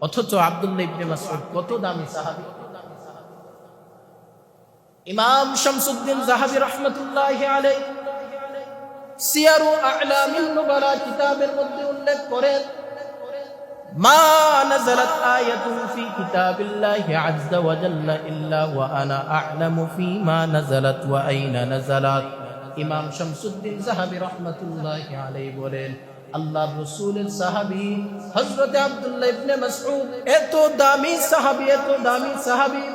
অথচ আব্দুল্লাহ ইবনে মাসউদ কত দামি সাহাবী। ইমাম শামসুদ্দিন যাহাবী রাহমাতুল্লাহি আলাইহি সিয়ারু আ'লামিন নুবালা কিতাবের মধ্যে উল্লেখ করেন, মা নাযালাত আয়াতুন ফি কিতাবিল্লাহি আযযা ওয়া জাল্লা ইল্লা ওয়া আনা আ'লামু ফীমা নাযালাত ওয়া আইনা নাযালাত। ইমাম শামসুদ্দিন যাহাবী রাহমাতুল্লাহি আলাইহি বলেন, আল্লাহর রাসূলের সাহাবী হযরত আব্দুল্লাহ ইবনে মাসউদ এত দামি সাহাবী, এত দামি সাহাবী।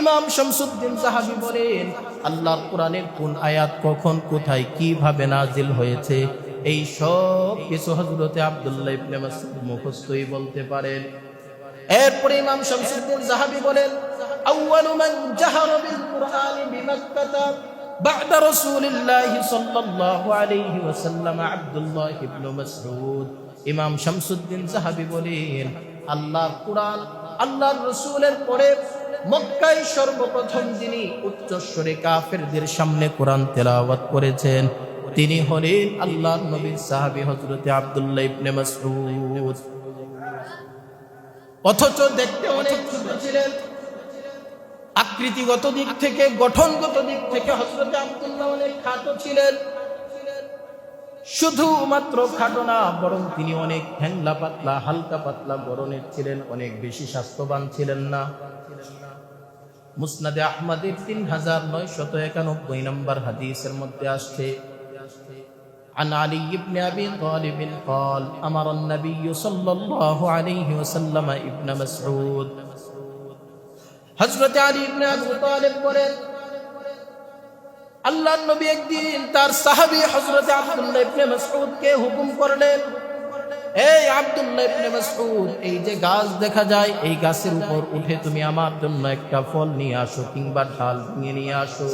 ইমাম শামসুদ্দিন যাহাবী বলেন, আল্লাহর কোরআনের কোন আয়াত কখন কোথায় কিভাবে নাজিল হয়েছে এই সব কিছু হযরত আব্দুল্লাহ ইবনে মাসউদ মুখস্থই বলতে পারেন। এরপরে ইমাম শামসুদ্দিন যাহাবী বলেন, আউয়ালু মান জাহারা বিল কুরআনি বিমাক্কাতা বা'দা রাসূলিল্লাহি সাল্লাল্লাহু আলাইহি ওয়াসাল্লাম আব্দুল্লাহ ইবনে মাসউদ। ইমাম শামসুদ্দিন যাহাবী বলেন, আল্লাহর কোরআন, আল্লাহর রাসূলের পরে মক্কায় সর্বপ্রথম যিনি উচ্চস্বরে কাফেরদের সামনে কোরআন তেলাওয়াত করেছেন তিনি হলেন আল্লাহর নবীর সাহাবী হযরত আব্দুল্লাহ ইবনে মাসউদ। অথচ দেখতে অনেক ছোট ছিলেন, আকৃতিগত দিক থেকে, গঠনগত দিক থেকে হযরত আব্দুল্লাহ অনেক খাটো ছিলেন। শুধুমাত্র খাটো না, বরং তিনি অনেক হ্যাংলা পাতলা, হালকা পাতলা গড়নের ছিলেন, অনেক বেশি স্বাস্থ্যবান ছিলেন না। মুসনাদে আহমদের 3991 নম্বর হাদিসের মধ্যে আসছে, عن علي بن أبي طالب قال أمر النبي صلى الله عليه وسلم ابن مسعود। হযরত আলী ইবনে আবু তালিব বলেন, আল্লাহর নবী একদিন তার সাহাবী হযরত আব্দুল্লাহ ইবনে মাসউদকে হুকুম করলেন, এই আব্দুল্লাহ ইবনে মাসউদ, এই যে গাছ দেখা যায় এই গাছের উপর উঠে তুমি আমার জন্য একটা ফল নিয়ে আসো কিংবা ঢাল ভেঙে নিয়ে আসো।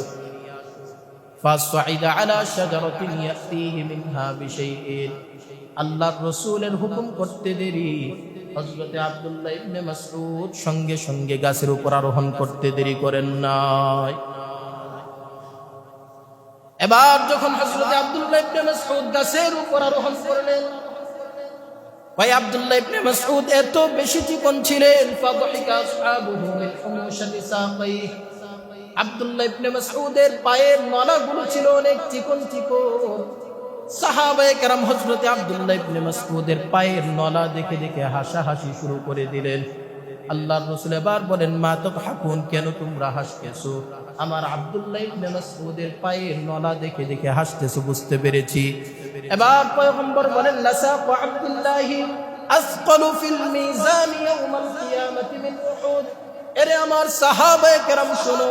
ফাসআইদা আলা শাজারাতিন ইয়াতিহি মিনহা বিশাইইন। আল্লাহর রাসূলের হুকুম করতে দেরি, হযরত আব্দুল্লাহ ইবনে মাসউদ সঙ্গে সঙ্গে গাছের উপর আরোহণ করতে দেরি করেন নাই। এবার যখন হযরত আব্দুল্লাহ ইবনে মাসউদ গাছের উপর আরোহণ করলেন, ভাই আব্দুল্লাহ ইবনে মাসউদ এত বেশি চিকন ছিলেন, ফাদহিকা আসহাবুহু মিন হুমুশাতি সাকাইহি। আব্দুল্লাহ ইবনে মাসউদের পায়ের নলাগুলো ছিল অনেক চিকন চিকন। সাহাবায়ে কেরাম হযরত আব্দুল্লাহ ইবনে মাসউদের পায়ের নলা দেখে দেখে হাসাহাসি শুরু করে দিলেন। আল্লাহর রাসূল এবার বলেন, মা তাকহাকুন, কেন তোমরা হাসতেছো? আমার আব্দুল্লাহ ইবনে মাসউদের পায়ের নলা দেখে দেখে হাসতেছো, বুঝতে পেরেছি। এবার পয়গম্বর বলেন, লাসাকু আব্দুল্লাহি আসকালু ফিল মিজান ইয়াউমাল কিয়ামাতি মিন উহুদ। এরে আমার সাহাবায়ে কেরাম শোনো,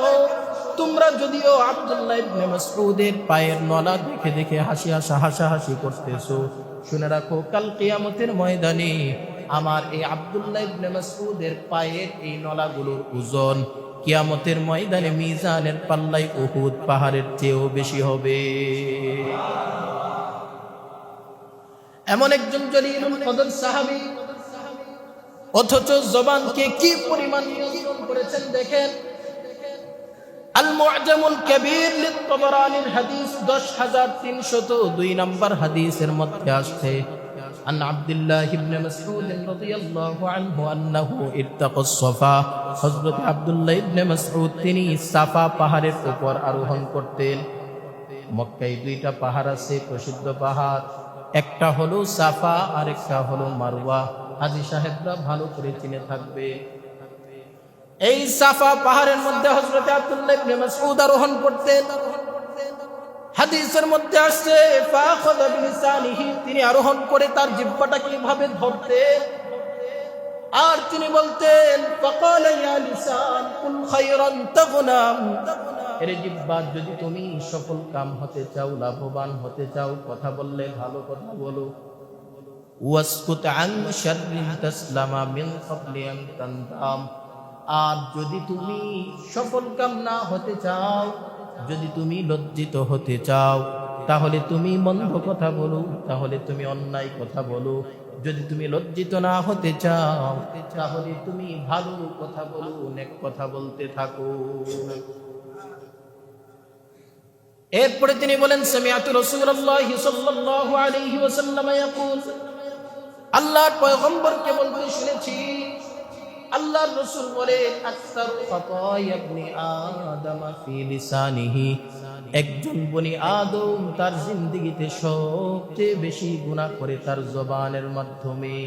তোমরা যদিও আব্দুল্লাহ ইবনে মাসউদের পায়ের নলা দেখে দেখে হাসাহাসি করতেছো, শুনে রাখো কাল কিয়ামতের ময়দানে আমার এই আব্দুল্লাহ ইবনে মাসউদের পায়ের এই নলাগুলোর ওজন কিয়ামতের ময়দানে মিজানের পাল্লায় উহুদ পাহাড়ের চেয়েও বেশি হবে। এমন একজন জলিলুল কদর সাহাবী, অথচ জবানকে কি পরিমাণ নিয়ন্ত্রণ করেছেন দেখেন। আল মুআজামুল কবীর লিত-তাবরানির হাদিস 10302 নম্বর হাদিসের মধ্যে আসছে, আন আব্দুল্লাহ ইবনে মাসউদ রাদিয়াল্লাহু আনহু আন্নাহু ইত্তাকাস সাফা। হযরত আব্দুল্লাহ ইবনে মাসউদ তিনি সাফা পাহাড়ের উপর আরোহণ করতেন। মক্কায় দুইটা পাহাড় আছে, প্রসিদ্ধ পাহাড়, একটা হলো সাফা আর একটা হলো মারওয়া। হাজী সাহেবরা ভালো করে চিনে থাকবে। এই সাফা পাহাড়ের মধ্যে হযরত আব্দুল্লাহ ইবনে মাসউদ আরোহণ করতেন। হাদিসের মধ্যে আসছে, ফাখাযা বিলিসানিহি, তিনি আরোহণ করে তার জিহ্বাটা কিভাবে ধরতেন আর তিনি বলতেন, ফাকালা ইয়া লিসান কুল খায়রান তাগনাম। এর জিহ্বা, যদি তুমি সফল কাম হতে চাও, লাভবান হতে চাও, কথা বললে ভালো কথা বলো। ওয়াসকুত আন শাররিন তাসলামা মিন ক্বাবলি আন তানদাম। আর যদি তুমি সফল কাম না হতে চাও, যদি তুমি লজ্জিত হতে চাও, তাহলে তুমি মন্দ কথা বলো, তাহলে তুমি অন্যায় কথা বলো। যদি তুমি লজ্জিত না হতে চাও, তাহলে তুমি ভালো কথা বলো, নেক কথা বলতে থাকো। এরপরে তিনি বলেন, সামিআতু রাসূলুল্লাহ সাল্লাল্লাহু আলাইহি ওয়াসাল্লাম ইয়াকুল, আল্লাহর পয়গম্বরকে বলতে শুনেছি, আল্লাহর রাসূল বলেন আকসার খাতায়া ইবনি আদম ফি লিসানিহি, একজন বনি আদম তার জিন্দেগিতে সবচেয়ে বেশি গুনাহ করে তার জবানের মাধ্যমে।